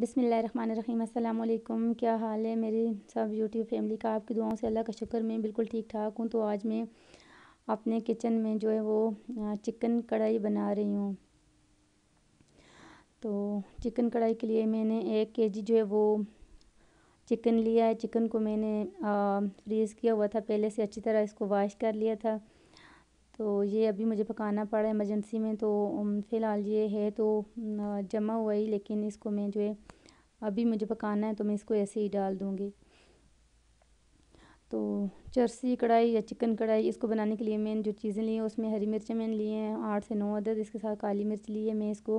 बिस्मिल्लाहिर्रहमानिर्रहीम। अस्सलाम वालेकुम। क्या हाल है मेरी सब यूट्यूब फैमिली का? आपकी दुआओं से अल्लाह का शुक्र मैं बिल्कुल ठीक ठाक हूँ। तो आज मैं अपने किचन में जो है वो चिकन कढ़ाई बना रही हूँ। तो चिकन कढ़ाई के लिए मैंने 1 केजी जो है वो चिकन लिया है। चिकन को मैंने फ्रीज़ किया हुआ था, पहले से अच्छी तरह इसको वॉश कर लिया था। तो ये अभी मुझे पकाना पड़ा इमरजेंसी में। तो फ़िलहाल ये है तो जमा हुआ ही, लेकिन इसको मैं जो है अभी मुझे पकाना है तो मैं इसको ऐसे ही डाल दूँगी। तो चरसी कढ़ाई या चिकन कढ़ाई इसको बनाने के लिए मैंने जो चीज़ें ली हैं उसमें हरी मिर्चें मैंने लिए हैं 8 से 9 अदद। इसके साथ काली मिर्च ली है। मैं इसको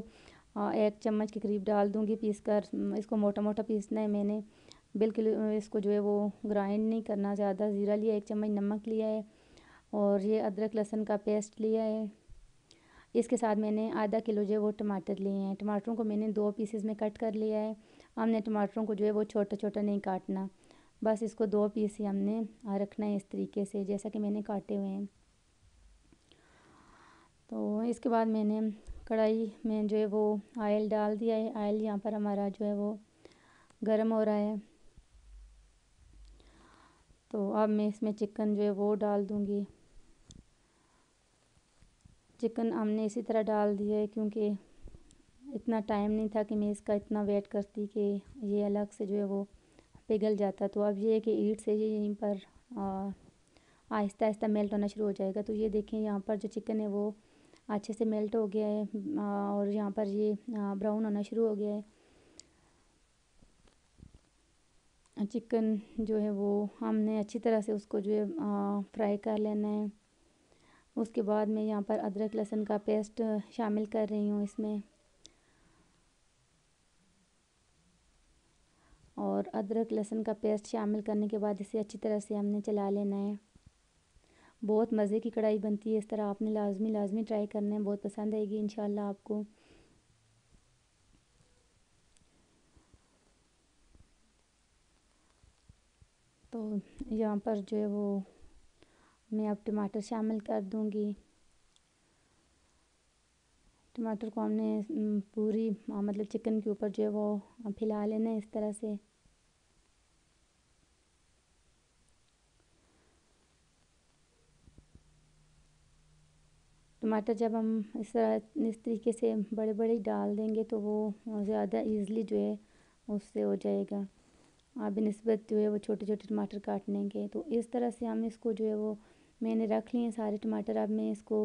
1 चम्मच के करीब डाल दूँगी पीस कर। इसको मोटा मोटा पीसना है मैंने, बिल्कुल इसको जो है वो ग्राइंड नहीं करना ज़्यादा। ज़ीरा लिया 1 चम्मच, नमक लिया है और ये अदरक लहसुन का पेस्ट लिया है। इसके साथ मैंने आधा किलो जो है वो टमाटर लिए हैं। टमाटरों को मैंने 2 पीसेस में कट कर लिया है। हमने टमाटरों को जो है वो छोटा छोटा नहीं काटना, बस इसको 2 पीस ही हमने रखना है इस तरीके से जैसा कि मैंने काटे हुए हैं। तो इसके बाद मैंने कढ़ाई में जो है वो ऑयल डाल दिया है। ऑयल यहाँ पर हमारा जो है वो गर्म हो रहा है। तो अब मैं इसमें चिकन जो है वो डाल दूँगी। चिकन हमने इसी तरह डाल दिया है क्योंकि इतना टाइम नहीं था कि मैं इसका इतना वेट करती कि ये अलग से जो है वो पिघल जाता। तो अब ये है कि ईट से ये यहीं पर आहिस्ता आहिस्ता मेल्ट होना शुरू हो जाएगा। तो ये देखें यहाँ पर जो चिकन है वो अच्छे से मेल्ट हो गया है और यहाँ पर ये ब्राउन होना शुरू हो गया है। चिकन जो है वो हमने अच्छी तरह से उसको जो है फ्राई कर लेना है। उसके बाद मैं यहाँ पर अदरक लहसुन का पेस्ट शामिल कर रही हूँ इसमें, और अदरक लहसुन का पेस्ट शामिल करने के बाद इसे अच्छी तरह से हमने चला लेना है। बहुत मज़े की कढ़ाई बनती है इस तरह, आपने लाजमी ट्राई करना है, बहुत पसंद आएगी इंशाल्लाह आपको। तो यहाँ पर जो है वो मैं अब टमाटर शामिल कर दूँगी। टमाटर को हमने पूरी मतलब चिकन के ऊपर जो है वो फैला लेना है इस तरह से। टमाटर जब हम इस तरीके से बड़े बड़े डाल देंगे तो वो ज़्यादा ईज़िली जो है उससे हो जाएगा बेनिस्बत जो है वो छोटे छोटे टमाटर काटने के। तो इस तरह से हम इसको जो है वो मैंने रख लिए सारे टमाटर। अब मैं इसको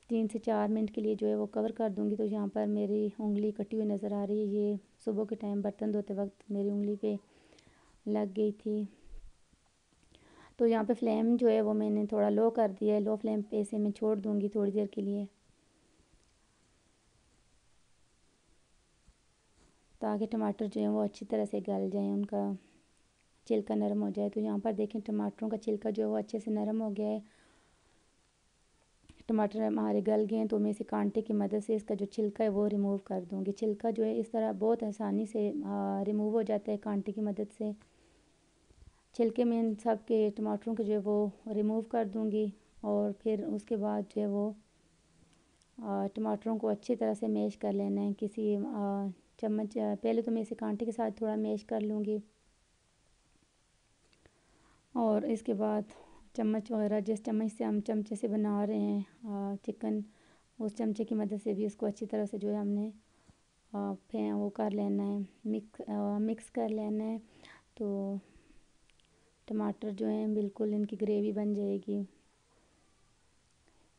3 से 4 मिनट के लिए जो है वो कवर कर दूँगी। तो यहाँ पर मेरी उंगली कटी हुई नज़र आ रही है। ये सुबह के टाइम बर्तन धोते वक्त मेरी उंगली पे लग गई थी। तो यहाँ पे फ्लेम जो है वो मैंने थोड़ा लो कर दिया है। लो फ्लेम पे इसे मैं छोड़ दूँगी थोड़ी देर के लिए, ताकि टमाटर जो है वो अच्छी तरह से गल जाएँ, उनका छिलका नरम हो जाए। तो यहाँ पर देखें टमाटरों का छिलका जो है वो अच्छे से नरम हो गया है। टमाटर हमारे गल गए हैं। तो मैं इसे कांटे की मदद से इसका जो छिलका है वो रिमूव कर दूँगी। छिलका जो है इस तरह बहुत आसानी से रिमूव हो जाता है कांटे की मदद से। छिलके में इन सब के टमाटरों के जो है वो रिमूव कर दूँगी और फिर उसके बाद जो है वो टमाटरों को अच्छी तरह से मैश कर लेना है किसी चम्मच। पहले तो मैं इसे कांटे के साथ थोड़ा मैश कर लूँगी और इसके बाद चम्मच वगैरह जिस चम्मच से हम चमचे से बना रहे हैं चिकन, उस चमचे की मदद से भी इसको अच्छी तरह से जो है हमने वो कर लेना है, मिक्स कर लेना है। तो टमाटर जो हैं बिल्कुल इनकी ग्रेवी बन जाएगी,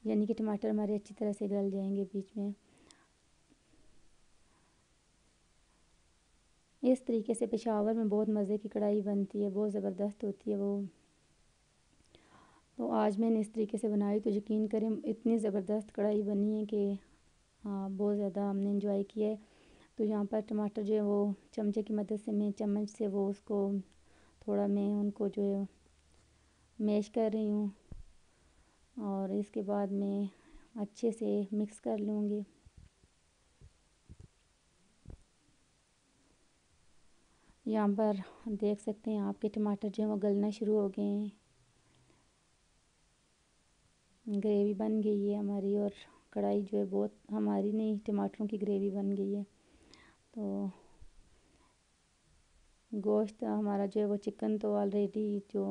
यानी कि टमाटर हमारे अच्छी तरह से गल जाएंगे बीच में। इस तरीके से पेशावर में बहुत मज़े की कढ़ाई बनती है, बहुत ज़बरदस्त होती है वो। तो आज मैंने इस तरीके से बनाई तो यकीन करें इतनी ज़बरदस्त कढ़ाई बनी है कि बहुत ज़्यादा हमने इंजॉय किया है। तो यहाँ पर टमाटर जो है वो चमचे की मदद से मैं चम्मच से वो उसको थोड़ा मैं उनको जो है मैश कर रही हूँ और इसके बाद मैं अच्छे से मिक्स कर लूँगी। यहाँ पर देख सकते हैं आपके टमाटर जो है वो गलना शुरू हो गए हैं, ग्रेवी बन गई है हमारी और कढ़ाई जो है बहुत हमारी नहीं टमाटरों की ग्रेवी बन गई है। तो گوشت ہمارا جو ہے وہ چکن تو آلریڈی جو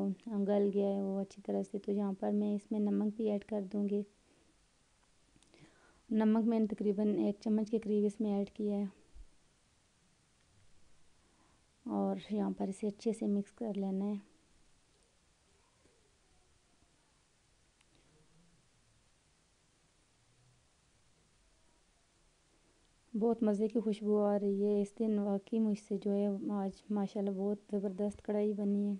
گل گیا ہے وہ اچھی طرح سے، تو یہاں پر میں اس میں نمک بھی ایڈ کر دوں گی۔ نمک میں نے تقریباً 1 چمچ کے قریب اس میں ایڈ کیا ہے، اور یہاں پر اسے اچھے سے مکس کر لینا ہے۔ بہت مزے کی خوشبو آ رہی ہے اس دن، واقعی مجھ سے جو ہے آج ماشاءاللہ بہت زبردست کڑھائی بنی ہے۔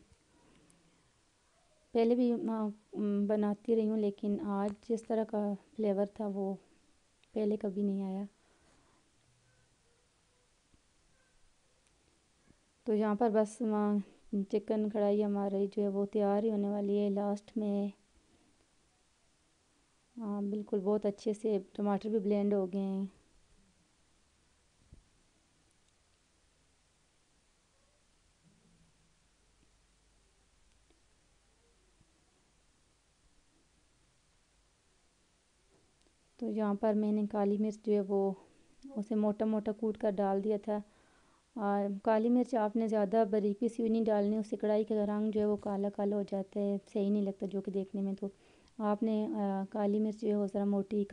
پہلے بھی بناتی رہی ہوں، لیکن آج جس طرح کا فلیور تھا وہ پہلے کبھی نہیں آیا۔ تو یہاں پر بس چکن کڑھائی ہماری جو ہے وہ تیار ہی ہونے والی ہے۔ لاسٹ میں بالکل بہت اچھے سے ٹماٹر بھی بلینڈ ہو گئے ہیں۔ تو یہاں پر میں نے کالی مرچ جو ہے وہ اسے موٹا موٹا کوٹ کر ڈال دیا تھا۔ کالی مرچ آپ نے زیادہ باریک پیسی ہوئی نہیں ڈالنی، اس سے کڑھائی کا رنگ جو ہے وہ کالا کالا ہو جاتا ہے، صحیح نہیں لگتا جو کہ دیکھنے میں۔ تو آپ نے کالی مرچ جو ہے وہ ذرا موٹی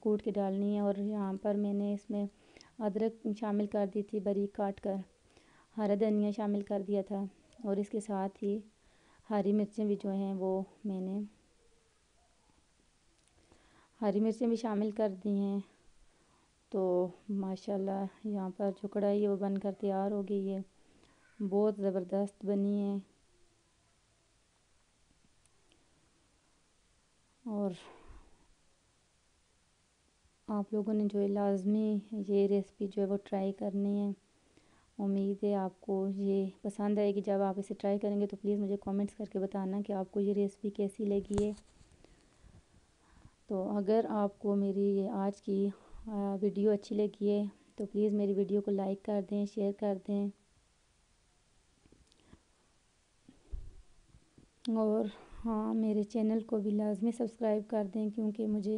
کوٹ کے ڈالنی ہے۔ اور یہاں پر میں نے اس میں ادرک شامل کر دی تھی باریک کاٹ کر، ہرا دھنیا شامل کر دیا تھا، اور اس کے ساتھ ہی ہری مرچیں بھی جو ہیں وہ میں نے ہری مرچیں بھی شامل کر دی ہیں۔ تو ماشاءاللہ یہاں پر جو کڑھائی ہے وہ بن کر تیار ہو گئی ہے، بہت زبردست بنی ہے۔ اور آپ لوگوں نے جو ہے لازمی یہ ریسپی جو ہے وہ ٹرائی کرنی ہے۔ امید ہے آپ کو یہ پسند آئے گی۔ جب آپ اسے ٹرائی کریں گے تو پلیز مجھے کامنٹس کر کے بتانا کہ آپ کو یہ ریسپی کیسی لگی ہے۔ تو اگر آپ کو میری یہ آج کی ویڈیو اچھی لگی ہے تو پلیز میری ویڈیو کو لائک کر دیں، شیئر کر دیں، اور ہاں میرے چینل کو بھی لازمی سبسکرائب کر دیں، کیونکہ مجھے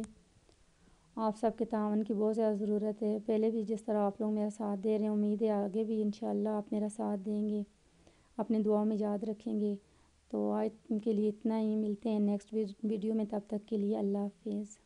آپ سب کے تعاون کی بہت زیادہ ضرورت ہے۔ پہلے بھی جس طرح آپ لوگ میرا ساتھ دے رہے ہیں، امید ہے آگے بھی انشاءاللہ آپ میرا ساتھ دیں گے، اپنے دعاؤں میں یاد رکھیں گے۔ تو آج کے لیے اتنا ہی، ملتے ہیں نیکسٹ ویڈیو میں، تب تک کے لیے اللہ حافظ۔